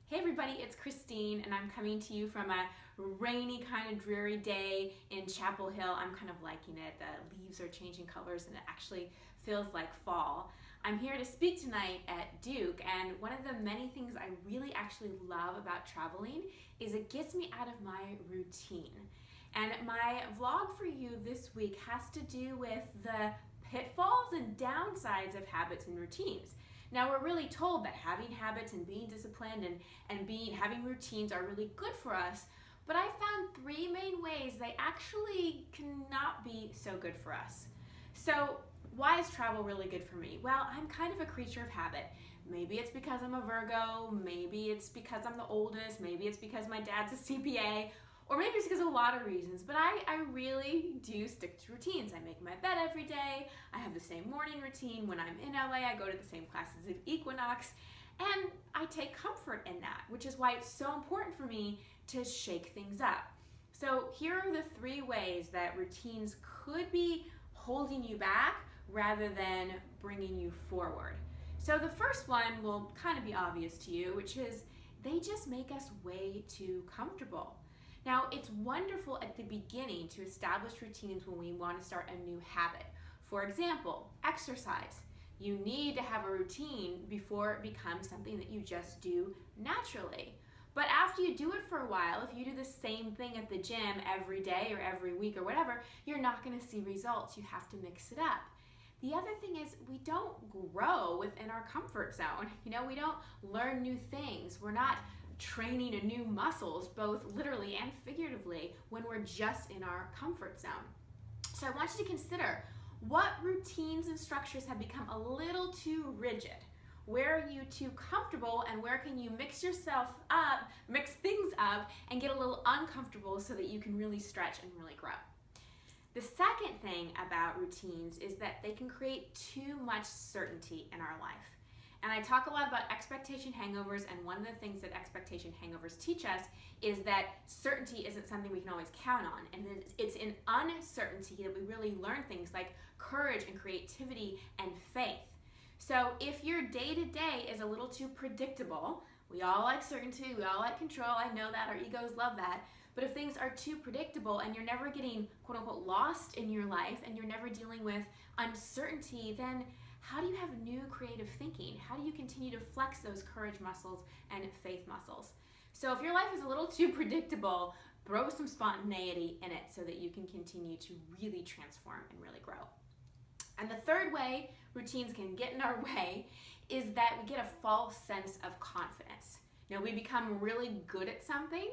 Hey everybody, it's Christine and I'm coming to you from a rainy kind of dreary day in Chapel Hill. I'm kind of liking it. The leaves are changing colors and it actually feels like fall. I'm here to speak tonight at Duke, and one of the many things I really actually love about traveling is it gets me out of my routine. And my vlog for you this week has to do with the pitfalls and downsides of habits and routines. Now, we're really told that having habits and being disciplined and having routines are really good for us, but I found three main ways they actually cannot be so good for us. So why is travel really good for me? Well, I'm kind of a creature of habit. Maybe it's because I'm a Virgo, maybe it's because I'm the oldest, maybe it's because my dad's a CPA, or maybe it's because of a lot of reasons, but I really do stick to routines. I make my bed every day, I have the same morning routine. When I'm in LA, I go to the same classes at Equinox, and I take comfort in that, which is why it's so important for me to shake things up. So here are the three ways that routines could be holding you back rather than bringing you forward. So the first one will kind of be obvious to you, which is they just make us way too comfortable. Now, it's wonderful at the beginning to establish routines when we want to start a new habit. For example, exercise. You need to have a routine before it becomes something that you just do naturally. But after you do it for a while, if you do the same thing at the gym every day or every week or whatever, you're not going to see results. You have to mix it up. The other thing is we don't grow within our comfort zone. We don't learn new things. We're not training a new muscles, both literally and figuratively, when we're just in our comfort zone. So I want you to consider what routines and structures have become a little too rigid. Where are you too comfortable, and where can you mix things up, and get a little uncomfortable so that you can really stretch and really grow. The second thing about routines is that they can create too much certainty in our life. And I talk a lot about expectation hangovers, and one of the things that expectation hangovers teach us is that certainty isn't something we can always count on, and it's in uncertainty that we really learn things like courage and creativity and faith. So if your day-to-day is a little too predictable, we all like certainty, we all like control, I know that, our egos love that, but if things are too predictable and you're never getting quote-unquote lost in your life and you're never dealing with uncertainty, then how do you have new creative thinking? How do you continue to flex those courage muscles and faith muscles? So if your life is a little too predictable, throw some spontaneity in it so that you can continue to really transform and really grow. And the third way routines can get in our way is that we get a false sense of confidence. We become really good at something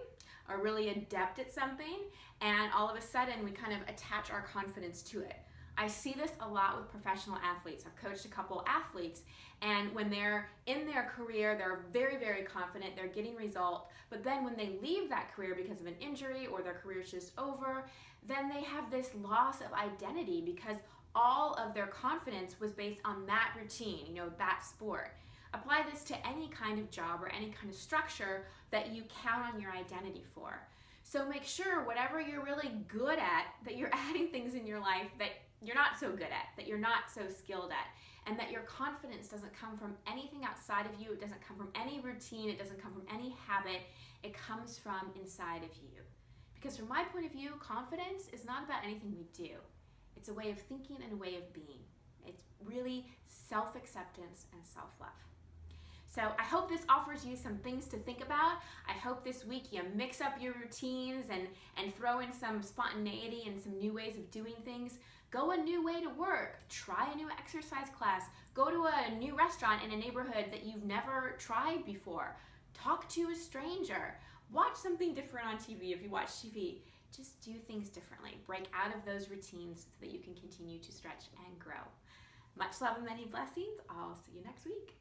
or really adept at something, and all of a sudden we kind of attach our confidence to it. I see this a lot with professional athletes. I've coached a couple athletes, and when they're in their career, they're very, very confident, they're getting results, but then when they leave that career because of an injury or their career's just over, then they have this loss of identity because all of their confidence was based on that routine, that sport. Apply this to any kind of job or any kind of structure that you count on your identity for. So make sure whatever you're really good at, that you're adding things in your life that you're not so good at, that you're not so skilled at, and that your confidence doesn't come from anything outside of you, it doesn't come from any routine, it doesn't come from any habit, it comes from inside of you. Because from my point of view, confidence is not about anything we do. It's a way of thinking and a way of being. It's really self-acceptance and self-love. So I hope this offers you some things to think about. I hope this week you mix up your routines and throw in some spontaneity and some new ways of doing things. Go a new way to work. Try a new exercise class. Go to a new restaurant in a neighborhood that you've never tried before. Talk to a stranger. Watch something different on TV if you watch TV. Just do things differently. Break out of those routines so that you can continue to stretch and grow. Much love and many blessings. I'll see you next week.